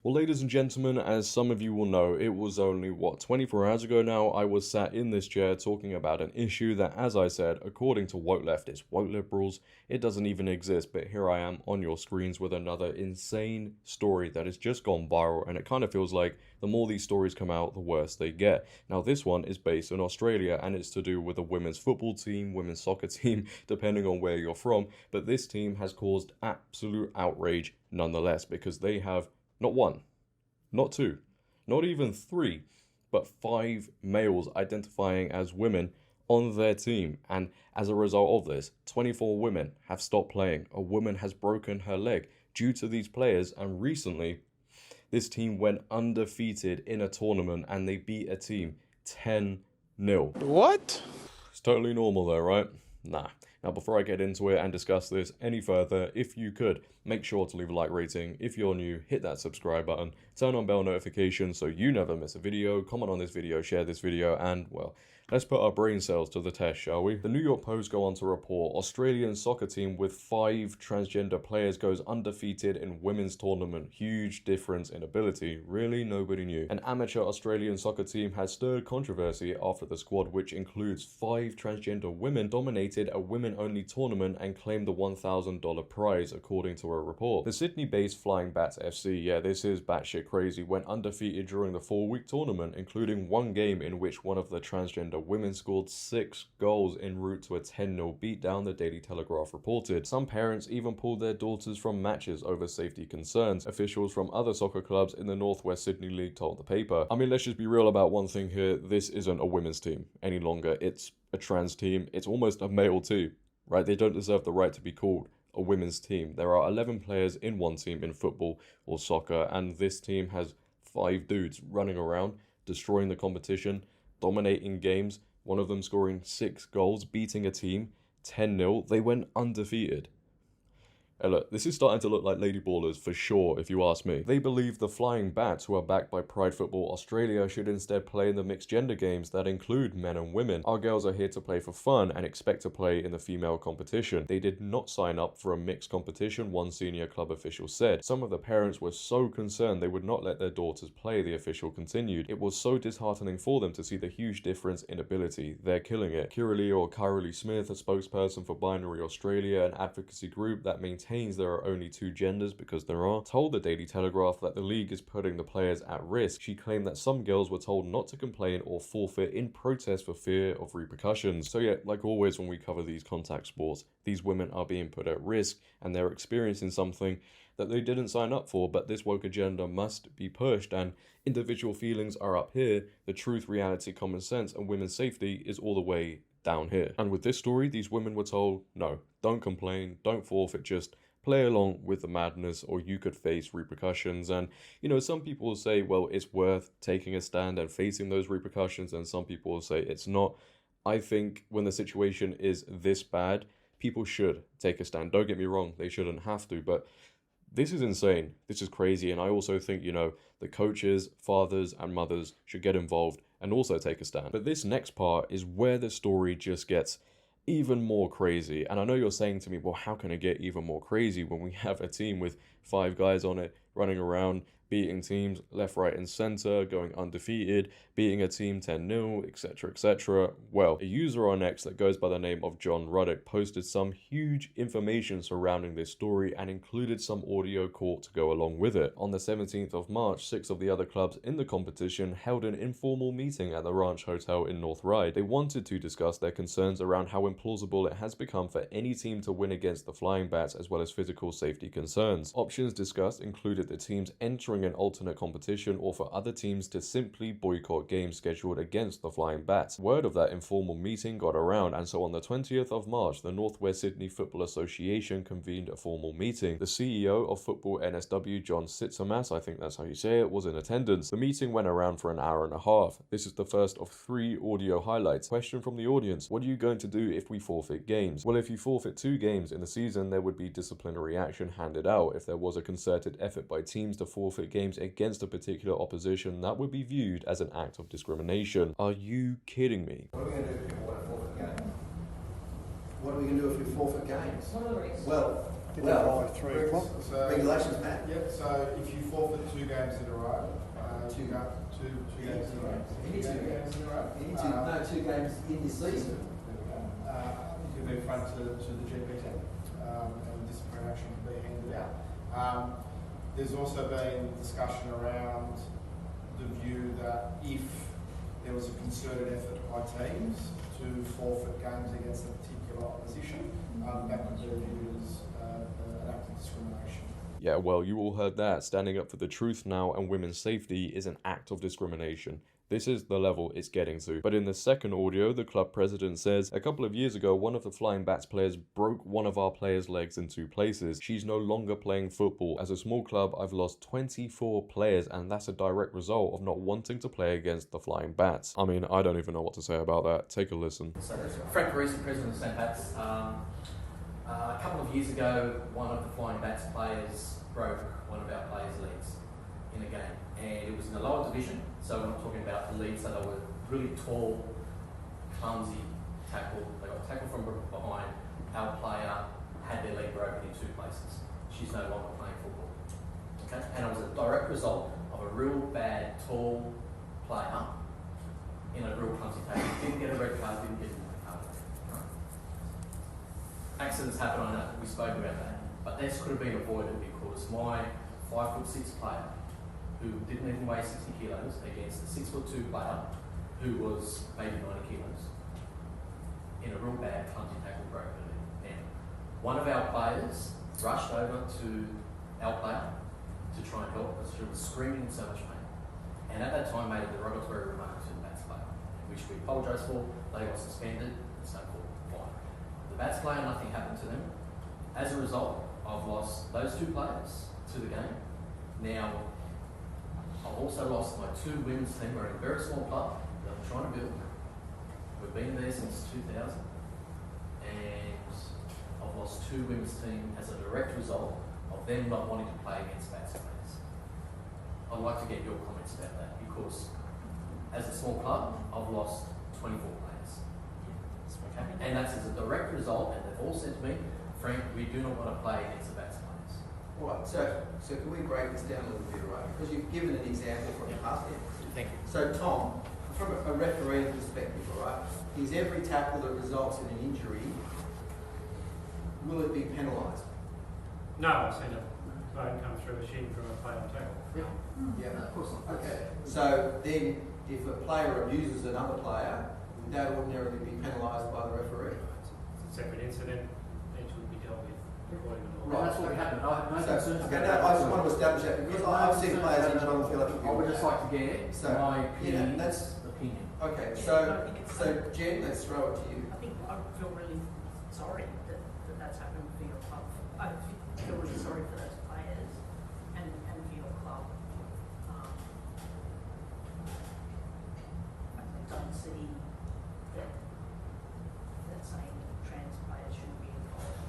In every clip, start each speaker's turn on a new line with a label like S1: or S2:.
S1: Well, ladies and gentlemen, as some of you will know, it was only, 24 hours ago now, I was sat in this chair talking about an issue that, as I said, according to woke leftists, woke liberals, it doesn't even exist, but here I am on your screens with another insane story that has just gone viral, and it kind of feels like the more these stories come out, the worse they get. Now, this one is based in Australia, and it's to do with a women's football team, women's soccer team, depending on where you're from, but this team has caused absolute outrage nonetheless, because they have not one, not two, not even three, but five males identifying as women on their team. And as a result of this, 24 women have stopped playing. A woman has broken her leg due to these players. And recently, this team went undefeated in a tournament and they beat a team 10-0.
S2: What?
S1: It's totally normal though, right? Nah. Now, before I get into it and discuss this any further, if you could, make sure to leave a like rating. If you're new, hit that subscribe button, turn on bell notifications so you never miss a video, comment on this video, share this video, and, well, let's put our brain cells to the test, shall we? The New York Post go on to report, Australian soccer team with 5 transgender players goes undefeated in women's tournament. Huge difference in ability. Really, nobody knew. An amateur Australian soccer team has stirred controversy after the squad, which includes 5 transgender women, dominated a women-only tournament and claimed the $1,000 prize, according to a report. The Sydney-based Flying Bats FC, yeah, this is batshit crazy, went undefeated during the 4-week tournament, including one game in which one of the transgender women scored 6 goals en route to a 10-0 beatdown, the Daily Telegraph reported. Some parents even pulled their daughters from matches over safety concerns. Officials from other soccer clubs in the Northwest Sydney League told the paper. I mean, let's just be real about one thing here. This isn't a women's team any longer. It's a trans team. It's almost a male too, right? They don't deserve the right to be called a women's team. There are 11 players in one team in football or soccer, and this team has 5 dudes running around, destroying the competition, dominating games, one of them scoring 6 goals, beating a team 10-0. They went undefeated. And look, this is starting to look like Lady Ballers for sure, if you ask me. They believe the Flying Bats, who are backed by Pride Football Australia, should instead play in the mixed gender games that include men and women. Our girls are here to play for fun and expect to play in the female competition. They did not sign up for a mixed competition, one senior club official said. Some of the parents were so concerned they would not let their daughters play, the official continued. It was so disheartening for them to see the huge difference in ability. They're killing it. Kyralee Smith, a spokesperson for Binary Australia, an advocacy group that maintains there are only 2 genders because there are, told the Daily Telegraph that the league is putting the players at risk. She claimed that some girls were told not to complain or forfeit in protest for fear of repercussions. So yeah, like always when we cover these contact sports, these women are being put at risk and they're experiencing something that they didn't sign up for, but this woke agenda must be pushed, and individual feelings are up here, the truth, reality, common sense, and women's safety is all the way down here. And with this story, these women were told, no, don't complain, don't forfeit, just play along with the madness or you could face repercussions. And, you know, some people will say, well, it's worth taking a stand and facing those repercussions, and some people will say it's not. I think when the situation is this bad, people should take a stand. Don't get me wrong, they shouldn't have to, but this is insane. This is crazy. And I also think, you know, the coaches, fathers and mothers should get involved and also take a stand. But this next part is where the story just gets even more crazy. And I know you're saying to me, well, how can it get even more crazy when we have a team with 5 guys on it running around, beating teams left, right, and center, going undefeated, beating a team 10-0, etc., etc. Well, a user on X that goes by the name of John Ruddock posted some huge information surrounding this story and included some audio caught to go along with it. On the 17th of March, 6 of the other clubs in the competition held an informal meeting at the Ranch Hotel in North Ryde. They wanted to discuss their concerns around how implausible it has become for any team to win against the Flying Bats, as well as physical safety concerns. Options discussed included the teams entering an alternate competition or for other teams to simply boycott games scheduled against the Flying Bats. Word of that informal meeting got around, and so on the 20th of March, the Northwest Sydney Football Association convened a formal meeting. The CEO of Football NSW, John Sitsamas, I think that's how you say it, was in attendance. The meeting went around for an hour and a half. This is the first of 3 audio highlights. Question from the audience: what are you going to do if we forfeit games? Well, if you forfeit 2 games in the season, there would be disciplinary action handed out. If there was a concerted effort by teams to forfeit games against a particular opposition, that would be viewed as an act of discrimination. Are you kidding me?
S3: What are we going to do if people want to forfeit games? What are we going to do if we forfeit games?
S4: What are the risks?
S3: Well,
S2: Did that by 3 o'clock.
S3: Regulations, Matt?
S4: Yep, so if you forfeit 2 games in a row, two games in a row.
S3: Any 2 games in a row? Any 2, no 2 games in this season.
S4: You can be front to the GP team, and disciplinary action can be handed out. There's also been discussion around the view that if there was a concerted effort by teams to forfeit games against a particular opposition, that could be viewed as an act of discrimination.
S1: Yeah, well, you all heard that. Standing up for the truth now and women's safety is an act of discrimination. This is the level it's getting to. But in the second audio, the club president says, a couple of years ago, one of the Flying Bats players broke one of our players' legs in 2 places. She's no longer playing football. As a small club, I've lost 24 players, and that's a direct result of not wanting to play against the Flying Bats. I mean, I don't even know what to say about that. Take a listen.
S5: So, Frank Parisi, president of St. Pat's. A couple of years ago, one of the Flying Bats players broke one of our players' legs in a game, and it was in the lower division, so we're not talking about the leads, so they were really tall, clumsy tackle. They got tackled from behind. Our player had their leg broken in 2 places. She's no longer playing football. Okay? And it was a direct result of a real bad, tall player in a real clumsy tackle. Didn't get a red card, didn't get a red card. Right? Accidents happen, I know, we spoke about that. But this could have been avoided because my 5'6" player, who didn't even weigh 60 kilos, against a 6'2" player who was maybe 90 kilos, in a real bad clumsy tackle broke her leg. Now, one of our players rushed over to our player to try and help us. She was screaming in so much pain, and at that time made a derogatory remark to the Bats player, which we apologised for. They got suspended and so forth. Fine. The Bats player, nothing happened to them. As a result, I've lost those 2 players to the game. Now, I've also lost my 2 women's team. We're in a very small club that I'm trying to build. We've been there since 2000, and I've lost 2 women's team as a direct result of them not wanting to play against Bats players. I'd like to get your comments about that, because as a small club, I've lost 24 players. Okay? And that's as a direct result, and they've all said to me, Frank, we do not want to play against the Bats players.
S3: Right, so can we break this down a little bit, right? Because you've given an example from the past.
S5: Thank you.
S3: So Tom, from a refereeing perspective, all right, is every tackle that results in an injury, will it be penalised?
S6: No, I've seen a bone come through a shin from a play on tackle.
S3: Yeah,
S5: No, of course not.
S3: okay. So then, if a player abuses another player, would that ordinarily be penalised by the referee?
S6: It's a separate incident, each would be dealt with according to law.
S5: Well, that's what happened. I have no
S3: So,
S5: concerns
S3: okay,
S5: about
S3: no, I just want to establish that because I've seen players in trouble feel like
S5: I would just like to get my
S3: yeah, that's
S5: opinion.
S3: okay.
S7: Yeah,
S3: So,
S7: I think it's
S3: Jen, let's throw it to you.
S7: I think I feel really sorry that that's happened for your club. I feel really sorry for those players and for your club. I don't see that saying trans players shouldn't be involved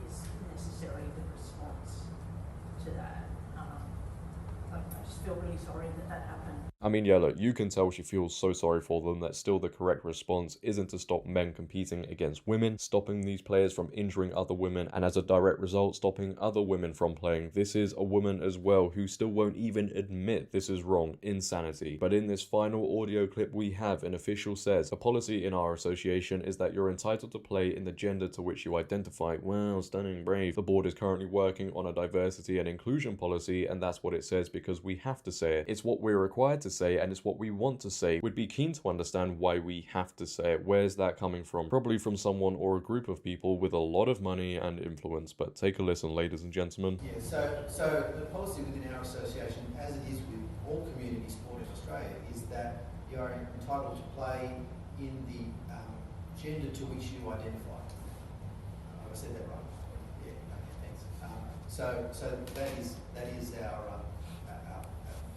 S7: is necessarily the response to that. I just feel really sorry that happened.
S1: I mean, yeah, look, you can tell she feels so sorry for them that still the correct response isn't to stop men competing against women, stopping these players from injuring other women, and as a direct result, stopping other women from playing. This is a woman as well who still won't even admit this is wrong. Insanity. But in this final audio clip we have, an official says, the policy in our association is that you're entitled to play in the gender to which you identify. Wow, stunning, brave. The board is currently working on a diversity and inclusion policy, and that's what it says because we have to say it. It's what we're required to say, and it's what we want to say. We'd be keen to understand why we have to say it. Where's that coming from? Probably from someone or a group of people with a lot of money and influence. But take a listen, ladies and gentlemen.
S3: Yeah, so the policy within our association, as it is with all community sport in Australia, is that you are entitled to play in the gender to which you identify. Have I said that right? Yeah, okay, thanks. So that is our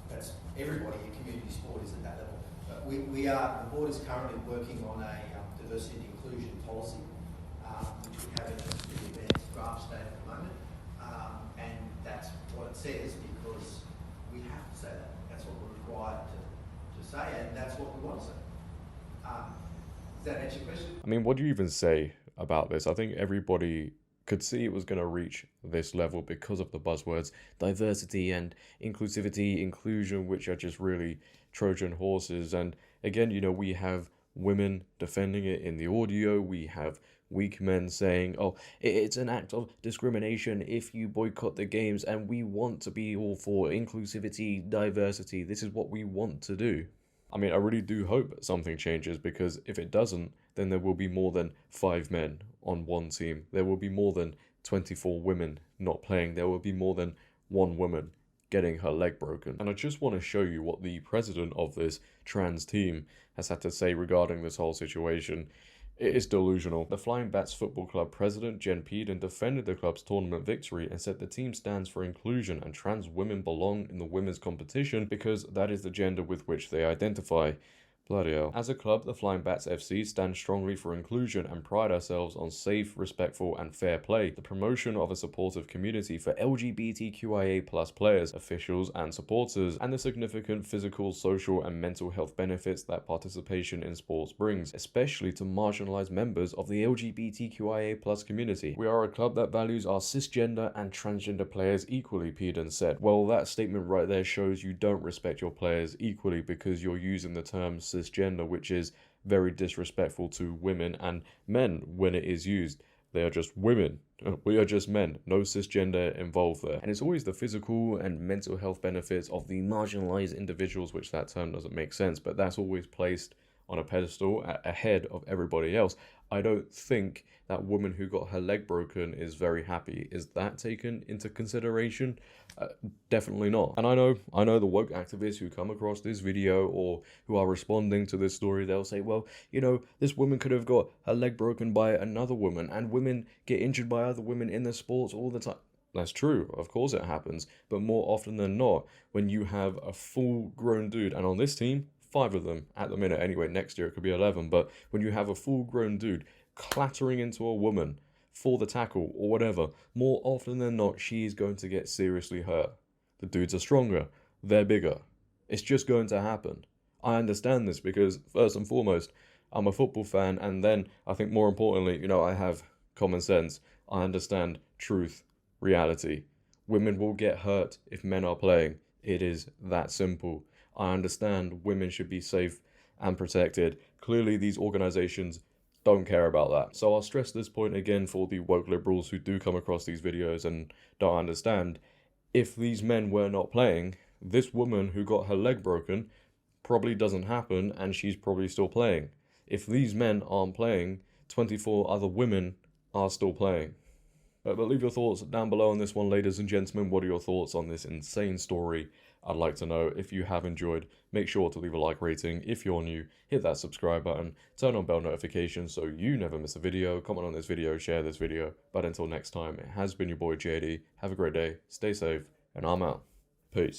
S3: that's everybody in community sport is at that level. But the board is currently working on a diversity and inclusion policy, which we have in a pretty advanced draft state at the moment. And that's what it says because we have to say that. That's what we're required to say, and that's what we want to say. Does that answer your question?
S1: I mean, what do you even say? about this. I think everybody could see it was going to reach this level because of the buzzwords diversity and inclusivity, inclusion, which are just really Trojan horses. And again, we have women defending it in the audio. We have weak men saying, oh, it's an act of discrimination if you boycott the games, and we want to be all for inclusivity, diversity. This is what we want to do. I mean, I really do hope something changes, because if it doesn't, then there will be more than 5 men on one team. There will be more than 24 women not playing. There will be more than 1 woman getting her leg broken. And I just want to show you what the president of this trans team has had to say regarding this whole situation. It is delusional. The Flying Bats Football Club president, Jen Peden, defended the club's tournament victory and said the team stands for inclusion and trans women belong in the women's competition because that is the gender with which they identify. Bloody hell. As a club, the Flying Bats FC stands strongly for inclusion and pride ourselves on safe, respectful and fair play, the promotion of a supportive community for LGBTQIA+ players, officials and supporters, and the significant physical, social and mental health benefits that participation in sports brings, especially to marginalized members of the LGBTQIA+ community. We are a club that values our cisgender and transgender players equally, Peden said. Well, that statement right there shows you don't respect your players equally, because you're using the term cisgender, which is very disrespectful to women and men when it is used. They are just women. We are just men. No cisgender involved there. And it's always the physical and mental health benefits of the marginalized individuals, which that term doesn't make sense, but that's always placed on a pedestal ahead of everybody else. I don't think that woman who got her leg broken is very happy. Is that taken into consideration? Definitely not. And I know the woke activists who come across this video or who are responding to this story, they'll say, well, this woman could have got her leg broken by another woman, and women get injured by other women in the sports all the time. That's true, of course it happens, but more often than not, when you have a full-grown dude, and on this team, 5 of them at the minute anyway, next year it could be 11, but when you have a full-grown dude clattering into a woman for the tackle or whatever, more often than not, she's going to get seriously hurt. The dudes are stronger, they're bigger. It's just going to happen. I understand this because, first and foremost, I'm a football fan, and then, I think more importantly, I have common sense. I understand truth, reality. Women will get hurt if men are playing. It is that simple. I understand women should be safe and protected. Clearly, these organizations don't care about that. So I'll stress this point again for the woke liberals who do come across these videos and don't understand. If these men were not playing, this woman who got her leg broken probably doesn't happen, and she's probably still playing. If these men aren't playing, 24 other women are still playing. But leave your thoughts down below on this one, ladies and gentlemen. What are your thoughts on this insane story? I'd like to know. If you have enjoyed, make sure to leave a like rating. If you're new, hit that subscribe button, turn on bell notifications so you never miss a video, comment on this video, share this video. But until next time, it has been your boy JD. Have a great day, stay safe, and I'm out. Peace.